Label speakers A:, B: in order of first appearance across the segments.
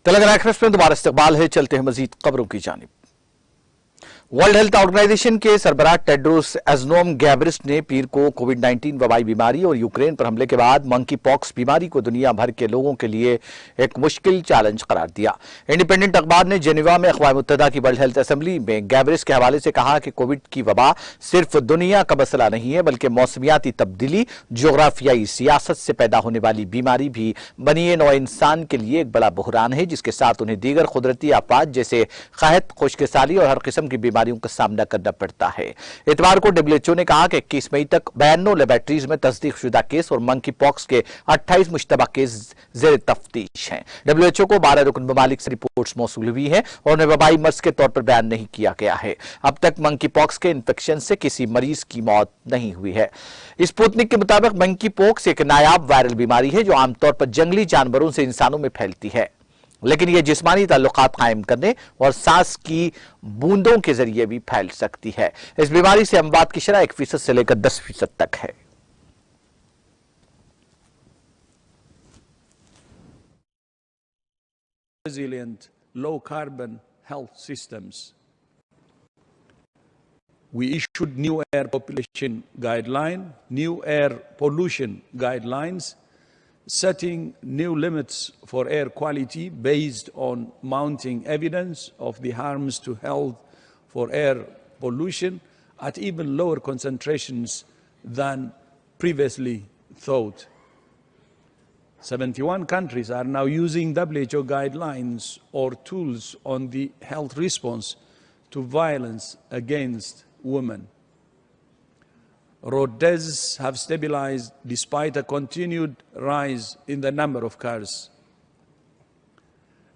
A: Telangana express में दोबारा इस्तकबाल है। चलते हैं मजीद खबरों की जानिब। वर्ल्ड हेल्थ ऑर्गेनाइजेशन के सरबराह टेड्रोस एज़नोम गैब्रियस ने पीर को कोविड-19 वबाई बीमारी और यूक्रेन पर हमले के बाद मंकी पॉक्स बीमारी को दुनिया भर के लोगों के लिए एक मुश्किल चैलेंज करार दिया। इंडिपेंडेंट अखबार ने जेनेवा में अक़वाम मुत्तहिदा की वर्ल्ड हेल्थ असेंबली में गैब्रियस के हवाले से कहा कि कोविड की वबा सिर्फ दुनिया का मसला नहीं है, बल्कि मौसमियाती तब्दीली, जोग्राफियाई सियासत से पैदा होने वाली बीमारी भी बनिए नौ इंसान के लिए एक बड़ा बहरान है, जिसके साथ उन्हें दीगर कुदरती आफात जैसे कहत, खुशकिसाली और हर किस्म की बीमारियों का सामना करना पड़ता है। इतवार को डब्ल्यूएचओ ने कहा कि 21 मई तक 92 लेबोरेटरीज में तस्दीक शुदा केस और मंकी पॉक्स के 28 मुश्तबा केस जेर तफ्तीश हैं। डब्ल्यूएचओ को 12 रुकन ममालिक से रिपोर्ट्स मौसूल हुई है और उन्हें वबाई मर्ज के तौर पर बयान नहीं किया गया है। अब तक मंकी पॉक्स के इन्फेक्शन से किसी मरीज की मौत नहीं हुई है। स्पुतनिक के मुताबिक मंकी पॉक्स एक नायाब वायरल बीमारी है जो आमतौर पर जंगली जानवरों से इंसानों में फैलती है, लेकिन यह जिस्मानी ताल्लुकात कायम करने और सांस की बूंदों के जरिए भी फैल सकती है। इस बीमारी से अमवात की शरह 1% से लेकर 10% तक है।
B: Resilient, low carbon health systems. We issued new air population guideline, new air pollution guidelines, setting new limits for air quality based on mounting evidence of the harms to health for air pollution at even lower concentrations than previously thought. 71 countries are now using WHO guidelines or tools on the health response to violence against women. Road deaths have stabilized despite a continued rise in the number of cars.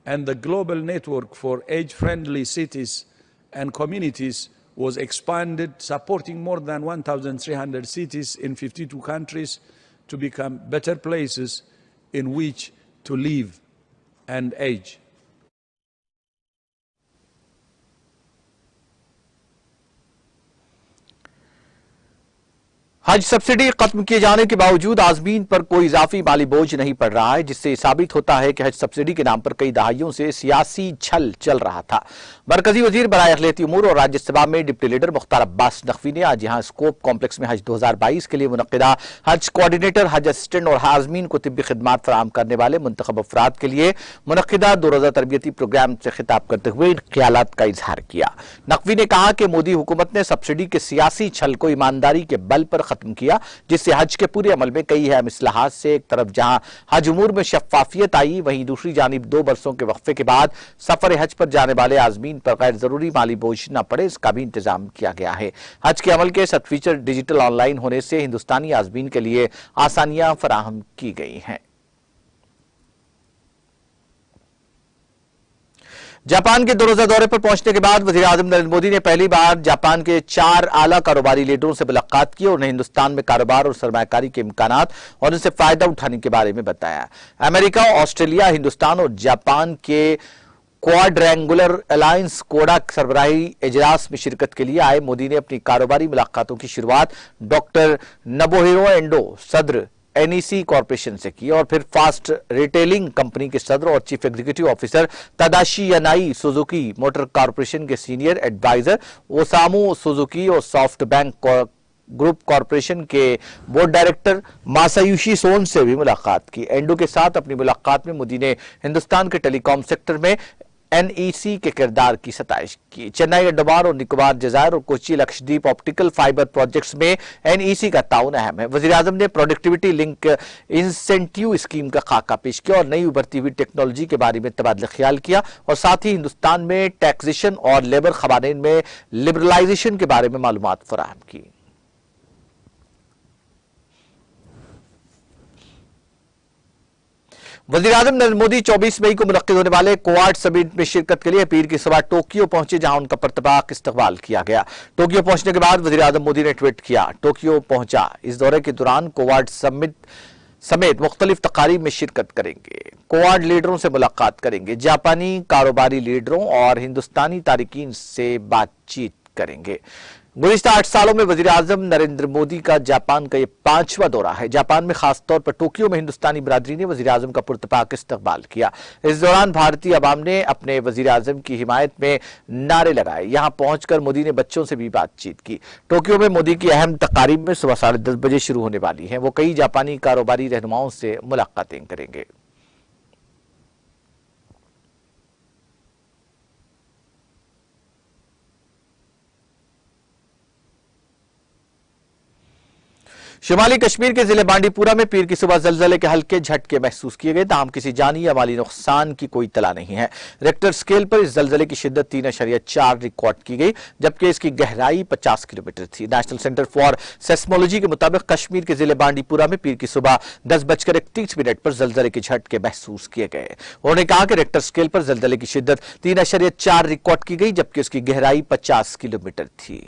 B: And the global network for age-friendly cities and communities was expanded, supporting more than 1,300 cities in 52 countries to become better places in which to live and age.
A: हज subsidy खत्म किए जाने के बावजूद आजमीन पर कोई इजाफी माली बोझ नहीं पड़ रहा है, जिससे साबित होता है कि हज सब्सिडी के नाम पर कई दहाइयों से सियासी छल चल रहा था। मरकजी वजीर बराए अक़लियती उमूर और राज्यसभा में डिप्टी लीडर मुख्तार अब्बास नकवी ने आज यहाँ स्कोप कॉम्प्लेक्स में हज 2022 के लिए मुनक्किदा हज कोऑर्डिनेटर, हज असिस्टेंट और आजमीन को तिब्बी खिदमात फराहम करने वाले मुंतखब अफराद के लिए मुनक्किदा 2 रोज़ा तरबियती प्रोग्राम से खिताब करते हुए इन ख्यालात का इजहार किया। नकवी ने कहा कि मोदी हुकूमत ने सब्सिडी के सियासी छल को ईमानदारी के बल पर खत्म किया, जिससे हज के पूरे अमल में कई अहम इस्लाहात से एक तरफ जहां हज उमूर में शफाफियत आई, वहीं दूसरी जानिब 2 बरसों के वक्फे के बाद सफर हज पर जाने वाले आजमीन पर गैर जरूरी माली बोझ न पड़े, इसका भी इंतजाम किया गया है। हज के अमल के 7 फीचर डिजिटल ऑनलाइन होने से हिंदुस्तानी आजमीन के लिए आसानियां फराहम की गई हैं। जापान के 2 रोज़ा दौरे पर पहुंचने के बाद वज़ीर आज़म नरेंद्र मोदी ने पहली बार जापान के 4 आला कारोबारी लीडरों से मुलाकात की और उन्हें हिंदुस्तान में कारोबार और सरमायाकारी के इम्कानात और उनसे फायदा उठाने के बारे में बताया। अमेरिका, ऑस्ट्रेलिया, हिंदुस्तान और जापान के क्वाड्रेंगुलर अलायंस कोडा सरबराही इजलास में शिरकत के लिए आए मोदी ने अपनी कारोबारी मुलाकातों की शुरुआत डॉक्टर नबोहिरो एंडो, सदर एनईसी कॉरपोरेशन से की और फिर फास्ट रिटेलिंग कंपनी के सदर और चीफ एग्जीक्यूटिव ऑफिसर तदाशी यानाई, सुजुकी मोटर कॉरपोरेशन के सीनियर एडवाइजर ओसामू सुजुकी और सॉफ्ट बैंक ग्रुप कॉरपोरेशन के बोर्ड डायरेक्टर मासायुशी सोन से भी मुलाकात की। एंडो के साथ अपनी मुलाकात में मोदी ने हिंदुस्तान के टेलीकॉम सेक्टर में एनईसी के किरदार की सताइश की। चेन्नई, अंडमान और निकोबार जजायर और Kochi Lakshadweep optical fibre projects में एनईसी का ताउन अहम है। वज़ीर आज़म ने प्रोडक्टिविटी लिंक इंसेंटिव स्कीम का खाका पेश किया और नई उभरती हुई टेक्नोलॉजी के बारे में तबादला ख्याल किया और साथ ही हिंदुस्तान में टैक्सेशन और लेबर क़वानीन में लिबरलाइजेशन के बारे में मालूमात फराहम की। वज़ीर आज़म नरेंद्र मोदी 24 मई को मुनक्किद होने वाले क्वाड समिट में शिरकत के लिए पीर की सुबह टोक्यो पहुंचे, जहां उनका परतबाक इस्तकबाल किया गया। टोक्यो पहुंचने के बाद वज़ीर आज़म मोदी ने ट्वीट किया, टोक्यो पहुंचा। इस दौरे के दौरान क्वाड समिट समेत मुख्तलिफ तकारीब में शिरकत करेंगे, क्वाड लीडरों से मुलाकात करेंगे, जापानी कारोबारी लीडरों और हिंदुस्तानी तारिकीन से बातचीत करेंगे। गुज़िश्ता 8 सालों में वज़ीर आज़म नरेंद्र मोदी का जापान का यह 5वां दौरा है। जापान में खासतौर पर टोक्यो में हिंदुस्तानी बिरादरी ने वज़ीर आज़म का पुरतपाक इस्तकबाल किया। इस दौरान भारतीय अवाम ने अपने वज़ीर आज़म की हिमायत में नारे लगाए। यहां पहुंचकर मोदी ने बच्चों से भी बातचीत की। टोक्यो में मोदी की अहम तकारीब में सुबह 10:30 बजे शुरू होने वाली है। वो कई जापानी कारोबारी रहनुमाओं से मुलाकातें करेंगे। शिमाली कश्मीर के जिले बांडीपुरा में पीर की सुबह जलजले के हल्के झटके महसूस किए गए। ताहम किसी जानी या माली नुकसान की कोई इत्तला नहीं है। रेक्टर स्केल पर इस जलजले की शिद्दत 3.4 रिकॉर्ड की गई, जबकि इसकी गहराई 50 किलोमीटर थी। नेशनल सेंटर फॉर सेस्मोलॉजी के मुताबिक कश्मीर के जिले बांडीपुरा में पीर की सुबह 10:31 पर जलजले के झटके महसूस किए गए। उन्होंने कहा कि रेक्टर स्केल पर जलजले की शिद्दत 3.4 रिकॉर्ड की गई, जबकि उसकी गहराई 50 किलोमीटर थी।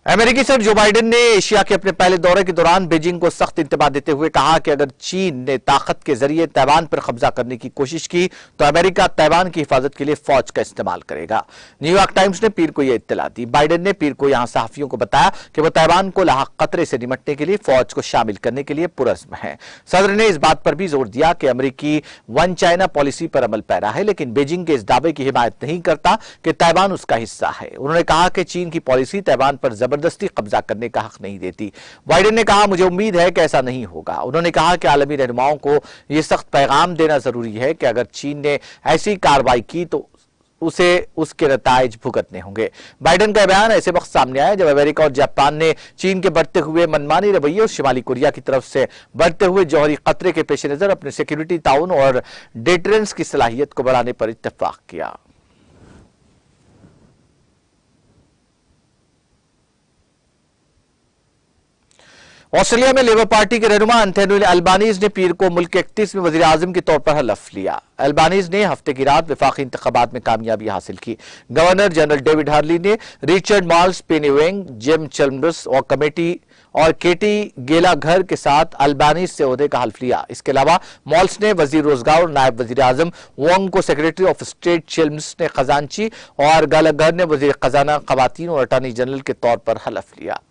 A: अमेरिकी सदर जो बाइडेन ने एशिया के अपने पहले दौरे के दौरान बीजिंग को सख्त इंतबाह देते हुए कहा कि अगर चीन ने ताकत के जरिए ताइवान पर कब्जा करने की कोशिश की तो अमेरिका ताइवान की हिफाजत के लिए फौज का इस्तेमाल करेगा। न्यूयॉर्क टाइम्स ने पीर को यह इत्तला दी। बाइडेन ने पीर को यहां सहाफियों को बताया कि वह ताइवान को लाहक खतरे से निपटने के लिए फौज को शामिल करने के लिए पुरज़्म है। सदर ने इस बात पर भी जोर दिया कि अमेरिकी वन चाइना पॉलिसी पर अमल पैरा है, लेकिन बीजिंग के इस दावे की हिमायत नहीं करता कि ताइवान उसका हिस्सा है। उन्होंने कहा कि चीन की पॉलिसी ताइवान पर जबरदस्ती कब्जा करने का हक नहीं देती। बाइडेन ने कहा, मुझे उम्मीद है कि ऐसा नहीं होगा। उन्होंने कहा कि आलमी रहनुमाओं को यह सख्त पैगाम देना जरूरी है कि अगर चीन ने ऐसी कार्रवाई की तो उसे उसके नताइज भुगतने होंगे। बाइडेन का बयान ऐसे वक्त सामने आया जब अमेरिका और जापान ने चीन के बढ़ते हुए मनमानी रवैये और शिमाली कोरिया की तरफ से बढ़ते हुए जौहरी खतरे के पेश नजर अपने सिक्योरिटी ताउन और डेटरेंस की सलाहियत को बढ़ाने पर इत्तेफाक किया। ऑस्ट्रेलिया में लेबर पार्टी के रहनुमा एंथोनी अल्बानीज ने पीर को मुल्क के 31वें वजीर आजम के तौर पर हलफ लिया। अल्बानीज ने हफ्ते की रात वफाकी इंतखाबात में कामयाबी हासिल की। गवर्नर जनरल डेविड हार्ली ने रिचर्ड मार्ल्स, पेनी वेंग, जिम चैल्मर्स और केटी गेलाघर के साथ अल्बानीज से ओहदे का हल्फ लिया। इसके अलावा मॉल्स ने वजीर रोजगार और नायब वजीर आजम, वोंग को सेक्रेटरी ऑफ स्टेट, चिल्मर्स ने खजांची और गालाघर ने वजीर खजाना, खवातीन और अटॉर्नी जनरल के तौर पर हलफ लिया।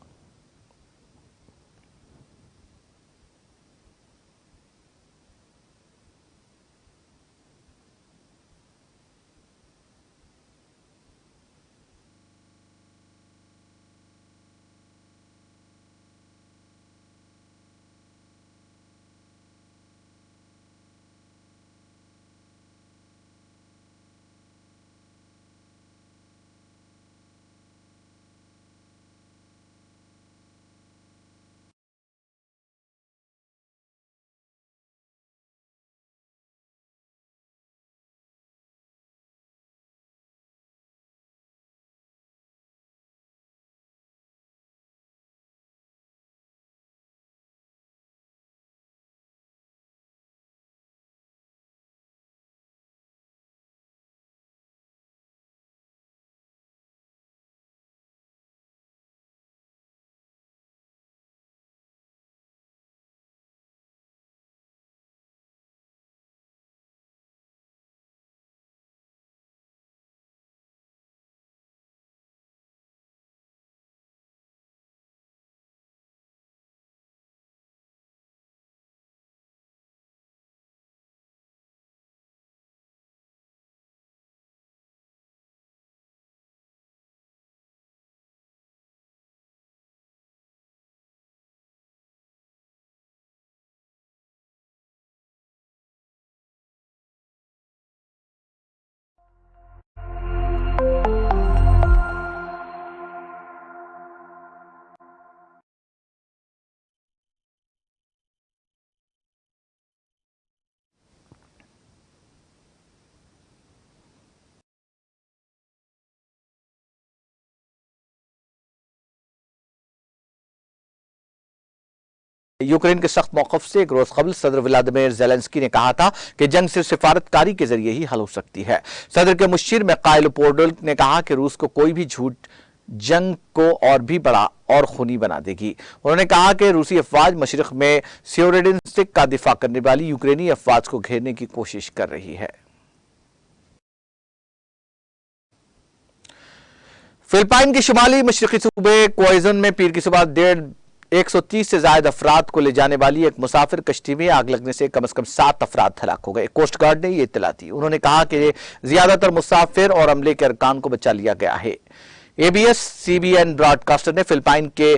A: यूक्रेन के सख्त मौकफ से एक रोज कबल सदर व्लादिमीर ज़ेलेंस्की ने कहा था कि जंग सिर्फ सिफारतकारी के जरिए ही हल हो सकती है। सदर के मुशीर मिखाइल पोडोल्क ने कहा कि रूस को कोई भी झूठ जंग को और भी बड़ा और खूनी बना देगी। उन्होंने कहा कि रूसी अफवाज मशरिक में सियोरेडिन्स्क का दिफा करने वाली यूक्रेनी अफवाज को घेरने की कोशिश कर रही है। फिलिपाइन के शुमाली मशरकी सूबे क्वाइजन में पीर की सुबह 130 से ज्यादा अफराद को ले जाने वाली एक मुसाफिर कश्ती में आग लगने से कम 7 अफराद हलाक हो गए। कोस्ट गार्ड ने यह इत्तला दी। उन्होंने कहा कि ज्यादातर मुसाफिर और अमले के अरकान को बचा लिया गया है। एबीएस सीबीएन ब्रॉडकास्टर ने फिलिपाइन के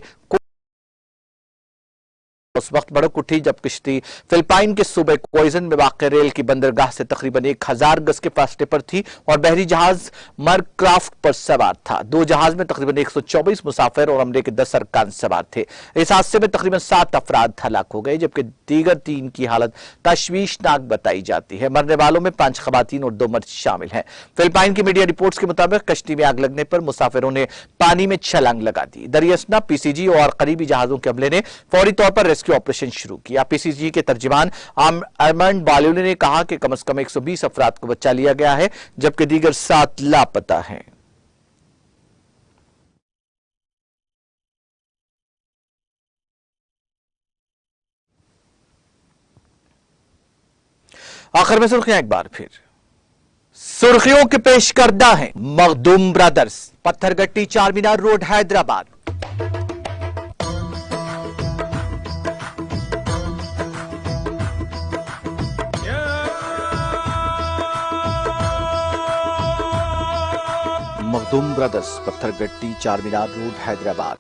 A: उस वक्त भड़क उठी जब किश्ती फिलिपाइन के सूबे क्वाइजन में वाक़ रेल की बंदरगाह से तकरीबन 1000 गज के फासले पर थी और बहरी जहाज मरक्राफ्ट पर सवार था। 2 जहाज में तकरीबन 124 मुसाफिर और अमले के 10 अरकान सवार थे। इस हादसे में तकरीबन 7 अफराद हलाक हो गए जबकि दीगर 3 की हालत तशवीशनाक बताई जाती है। मरने वालों में 5 खवातीन और 2 मर्द शामिल हैं। फिलिपाइन की मीडिया रिपोर्ट्स के मुताबिक कश्ती में आग लगने पर मुसाफिरों ने पानी में छलांग लगा दी। दरियासना पीसीजी और करीबी जहाजों के अमले ने फौरी तौर पर रेस्क्यू ऑपरेशन शुरू किया। पीसीजी के तर्जुमान अरमंड बालोली ने कहा कि कम से कम 120 अफराद को बचा लिया गया है जबकि दीगर 7 लापता हैं। आखिर में सुर्खियां एक बार फिर। सुर्खियों के पेश करदा हैं Makhdoom brothers, Pathergatti Charminar road Hyderabad. Makhdoom brothers, Pathergatti Charminar road Hyderabad.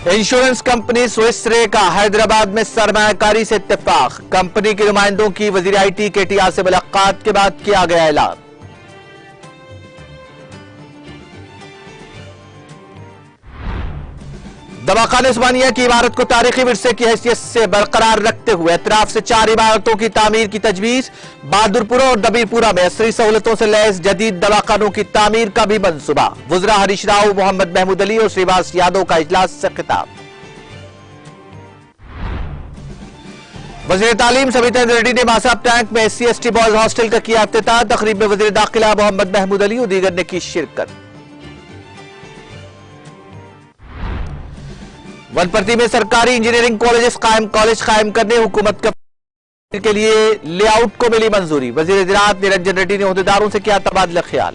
A: Insurance company Swiss रे का हैदराबाद में सरमायाकारी से इत्तेफाक। कंपनी के नुमाइंदों की वजीर आईटी केटीआर से मुलाकात के बाद किया गया ऐलान। दवाखाने उस्मानिया की इमारत को तारीखी विरसे की हैसियत से बरकरार रखते हुए एतराफ से 4 इमारतों की तामीर की तजवीज। बहादुरपुरा और दबीरपुरा में असरी सहूलतों से लैस जदीद दवाखानों की तामीर का भी मंसूबा। वुज़रा हरीश राव, मोहम्मद महमूद अली और श्रीवास यादव का इजलास से खिताब। वज़ीर तालीम सविता रेड्डी ने मासाब टैंक में SC/ST बॉयज हॉस्टल का किया इफ्तिताह। तकरीब में वज़ीर दाखिला मोहम्मद महमूद अली और दीगर ने की शिरकत। वनपर्ती में सरकारी इंजीनियरिंग कॉलेज कायम करने हुकूमत के लिए लेआउट को मिली मंजूरी। वजीर ज़राअत निरंजन रेड्डी ने ओहदेदारों से किया तबादला ख्याल।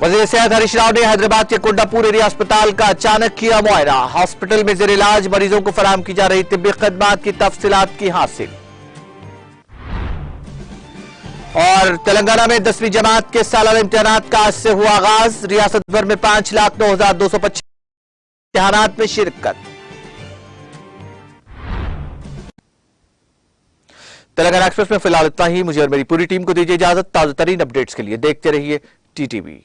A: वजीर सेहत हरीश राव ने हैदराबाद के कोंडापुर एरिया अस्पताल का अचानक किया मुआयना। हॉस्पिटल में जेर इलाज मरीजों को फराहम की जा रही तिब्बी खदमात की तफसीलात की हासिल। और तेलंगाना में 10वीं जमात के सालाना इम्तिहानात का आज से हुआ आगाज। रियासत भर में 5,09,225 इम्तिहानात में शिरकत। तेलंगाना एक्सप्रेस में फिलहाल इतना ही। मुझे और मेरी पूरी टीम को दीजिए इजाजत। ताजा तरीन अपडेट्स के लिए देखते रहिए TTV।